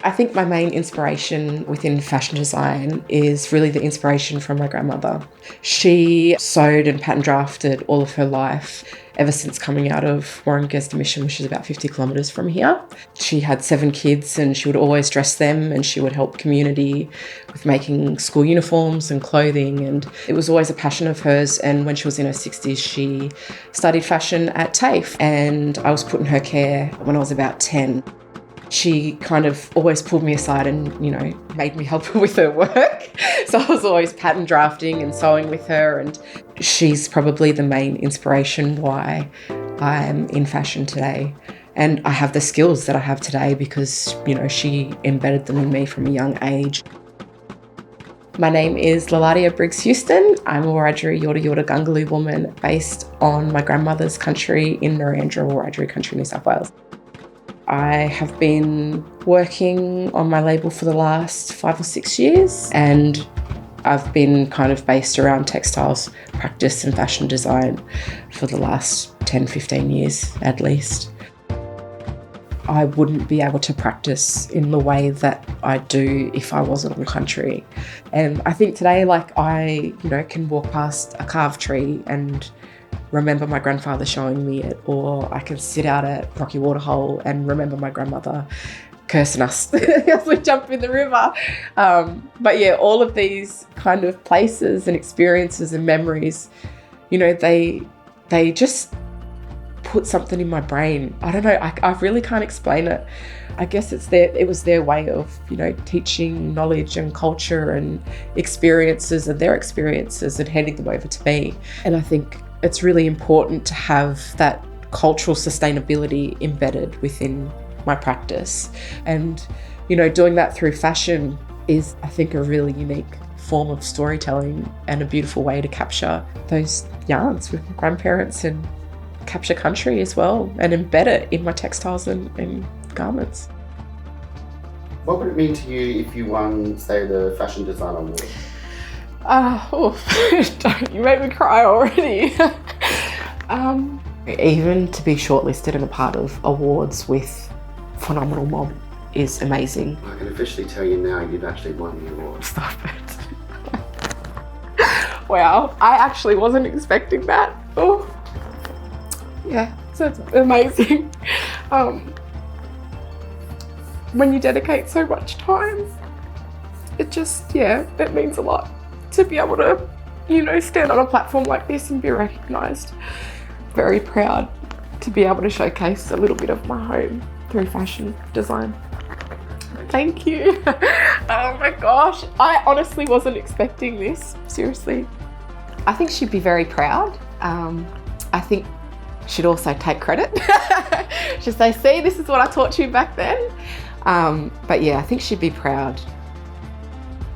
I think my main inspiration within fashion design is really the inspiration from my grandmother. She sewed and pattern drafted all of her life ever since coming out of Warringah Mission, which is about 50 kilometres from here. She had 7 kids and she would always dress them, and she would help community with making school uniforms and clothing, and it was always a passion of hers. And when she was in her 60s, she studied fashion at TAFE, and I was put in her care when I was about 10. She kind of always pulled me aside and, made me help her with her work. So I was always pattern drafting and sewing with her, and she's probably the main inspiration why I'm in fashion today. And I have the skills that I have today because, she embedded them in me from a young age. My name is Lillardia Briggs-Houston. I'm a Wiradjuri Yorta Yorta Gungaloo woman based on my grandmother's country in Narrandera, Wiradjuri country, New South Wales. I have been working on my label for the last 5 or 6 years, and I've been kind of based around textiles practice and fashion design for the last 10, 15 years at least. I wouldn't be able to practice in the way that I do if I wasn't on country. And I think today, I can walk past a carved tree and remember my grandfather showing me it, or I can sit out at Rocky Waterhole and remember my grandmother cursing us as we jump in the river. But yeah, all of these kind of places and experiences and memories, they just put something in my brain. I don't know, I really can't explain it. I guess it was their way of, teaching knowledge and culture and experiences and their experiences and handing them over to me. And I think it's really important to have that cultural sustainability embedded within my practice. And, doing that through fashion is, I think, a really unique form of storytelling and a beautiful way to capture those yarns with my grandparents and capture country as well and embed it in my textiles and garments. What would it mean to you if you won, say, the Fashion Designer Award? Don't you make me cry already. Even to be shortlisted and a part of awards with phenomenal mob is amazing. I can officially tell you now you've actually won the award. Stop it. Wow, I actually wasn't expecting that. Oh, yeah, so it's amazing. When you dedicate so much time, it means a lot to be able to, stand on a platform like this and be recognised. Very proud to be able to showcase a little bit of my home through fashion design. Thank you. Oh my gosh, I honestly wasn't expecting this, seriously. I think she'd be very proud. I think she'd also take credit. She'd say, see, this is what I taught you back then. But yeah, I think she'd be proud.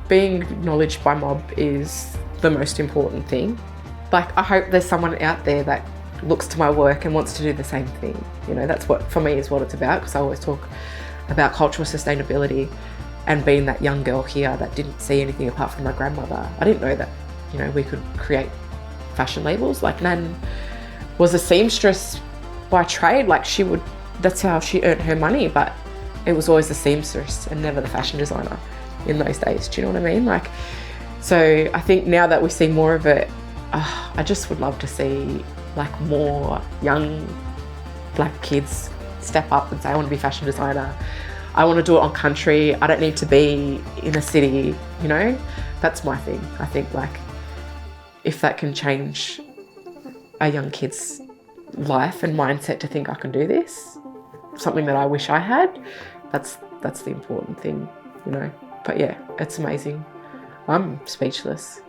Being acknowledged by mob is the most important thing. I hope there's someone out there that looks to my work and wants to do the same thing. That's what, for me, is what it's about, because I always talk about cultural sustainability and being that young girl here that didn't see anything apart from my grandmother. I didn't know that, we could create fashion labels. Nan was a seamstress by trade. That's how she earned her money, but it was always the seamstress and never the fashion designer in those days. Do you know what I mean? So I think now that we see more of it, I just would love to see more young black kids step up and say, I want to be a fashion designer. I want to do it on country. I don't need to be in a city, That's my thing. I think if that can change a young kid's life and mindset to think I can do this, something that I wish I had, that's the important thing, But yeah, it's amazing. I'm speechless.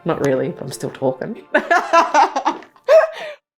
Not really, but I'm still talking.